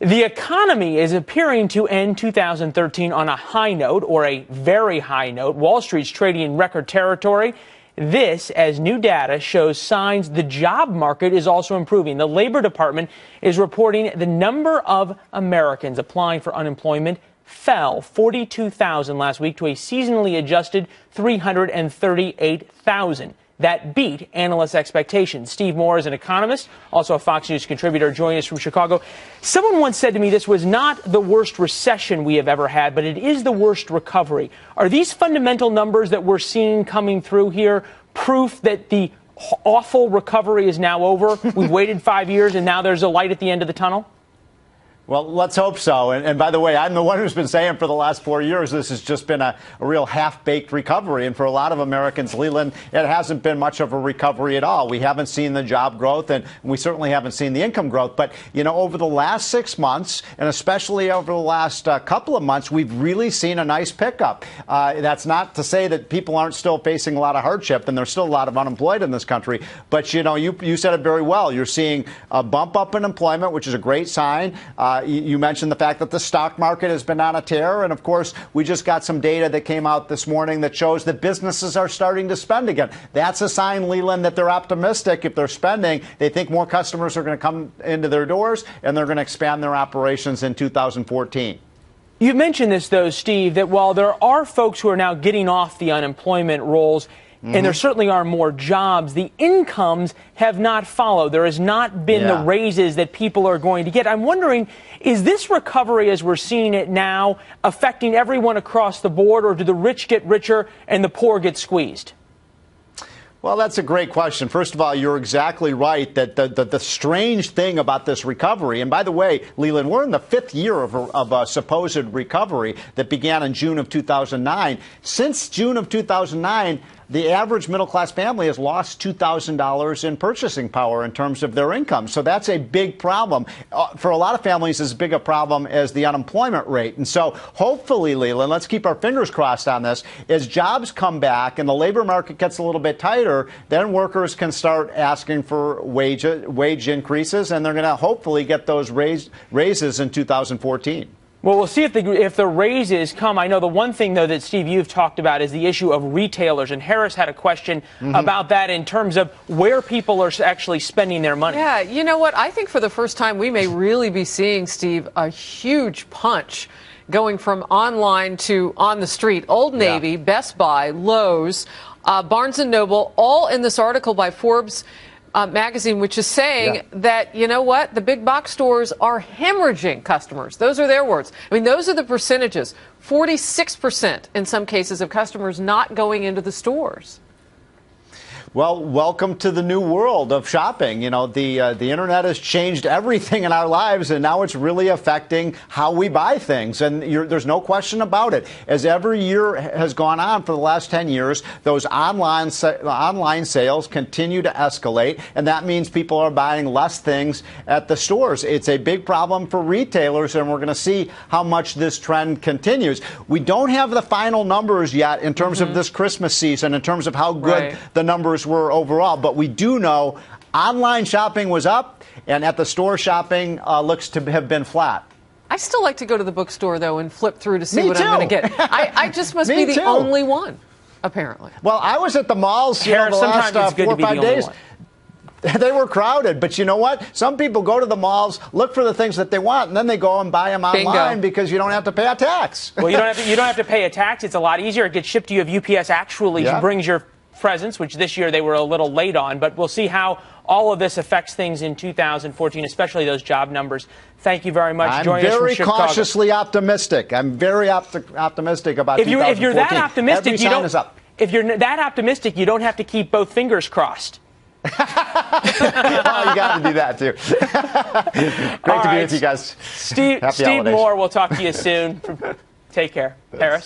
The economy is appearing to end 2013 on a high note, or a very high note. Wall Street's trading in record territory. This as new data shows signs the job market is also improving. The Labor Department is reporting the number of Americans applying for unemployment fell 42,000 last week to a seasonally adjusted 338,000. That beat analysts' expectations. Steve Moore is an economist, also a Fox News contributor, joining us from Chicago. Someone once said to me this was not the worst recession we have ever had, but it is the worst recovery. Are these fundamental numbers that we're seeing coming through here proof that the awful recovery is now over? We've waited 5 years and now there's a light at the end of the tunnel? Well, let's hope so. And by the way, I'm the one who's been saying for the last 4 years this has just been a real half-baked recovery. And for a lot of Americans, Leland, it hasn't been much of a recovery at all. We haven't seen the job growth, and we certainly haven't seen the income growth. But, you know, over the last 6 months, and especially over the last couple of months, we've really seen a nice pickup. That's not to say that people aren't still facing a lot of hardship, and there's still a lot of unemployed in this country. But, you know, you said it very well. You're seeing a bump up in employment, which is a great sign. You mentioned the fact that the stock market has been on a tear. And, of course, we just got some data that came out this morning that shows that businesses are starting to spend again. That's a sign, Leland, that they're optimistic. If they're spending, they think more customers are going to come into their doors and they're going to expand their operations in 2014. You mentioned this, though, Steve, that while there are folks who are now getting off the unemployment rolls, and there certainly are more jobs, the incomes have not followed. There has not been the raises that people are going to get. I'm wondering, is this recovery as we're seeing it now affecting everyone across the board, or do the rich get richer and the poor get squeezed? Well, that's a great question. First of all, you're exactly right that the strange thing about this recovery, and by the way, Leland, we're in the 5th year of a supposed recovery that began in June of 2009. Since June of 2009, the average middle-class family has lost $2,000 in purchasing power in terms of their income. So that's a big problem. For a lot of families, it's as big a problem as the unemployment rate. And so hopefully, Leland, let's keep our fingers crossed on this. As jobs come back and the labor market gets a little bit tighter, then workers can start asking for wage increases, and they're going to hopefully get those raises in 2014. Well, we'll see if the raises come. I know the one thing, though, that, Steve, you've talked about is the issue of retailers. And Harris had a question about that in terms of where people are actually spending their money. Yeah, you know what? I think for the first time we may really be seeing, Steve, a huge punch going from online to on the street. Old Navy, Best Buy, Lowe's, Barnes & Noble, all in this article by Forbes magazine, which is saying that, you know what, the big box stores are hemorrhaging customers. Those are their words. I mean, those are the percentages. 46% in some cases of customers not going into the stores. Well, welcome to the new world of shopping. You know, the internet has changed everything in our lives, and now it's really affecting how we buy things. And there's no question about it. As every year has gone on for the last 10 years, those online sales continue to escalate, and that means people are buying less things at the stores. It's a big problem for retailers, and we're going to see how much this trend continues. We don't have the final numbers yet in terms of this Christmas season, in terms of how good the numbers were overall, but we do know online shopping was up, and at the store shopping looks to have been flat. I still like to go to the bookstore, though, and flip through to see what I'm going to get. I just must be the only one, apparently. Well, I was at the malls the last 4 or 5 days. They were crowded, but you know what? Some people go to the malls, look for the things that they want, and then they go and buy them online because you don't have to pay a tax. Well, you don't have to pay a tax. It's a lot easier. It gets shipped to you. If UPS actually brings your presents, which this year they were a little late on, but we'll see how all of this affects things in 2014, especially those job numbers. Thank you very much. I'm very cautiously optimistic. I'm very optimistic about 2014. If you're that optimistic, If you're that optimistic, you don't have to keep both fingers crossed. Oh, you got to do that, too. Great to be with you guys. Steve Moore, we'll talk to you soon. Take care. Harris?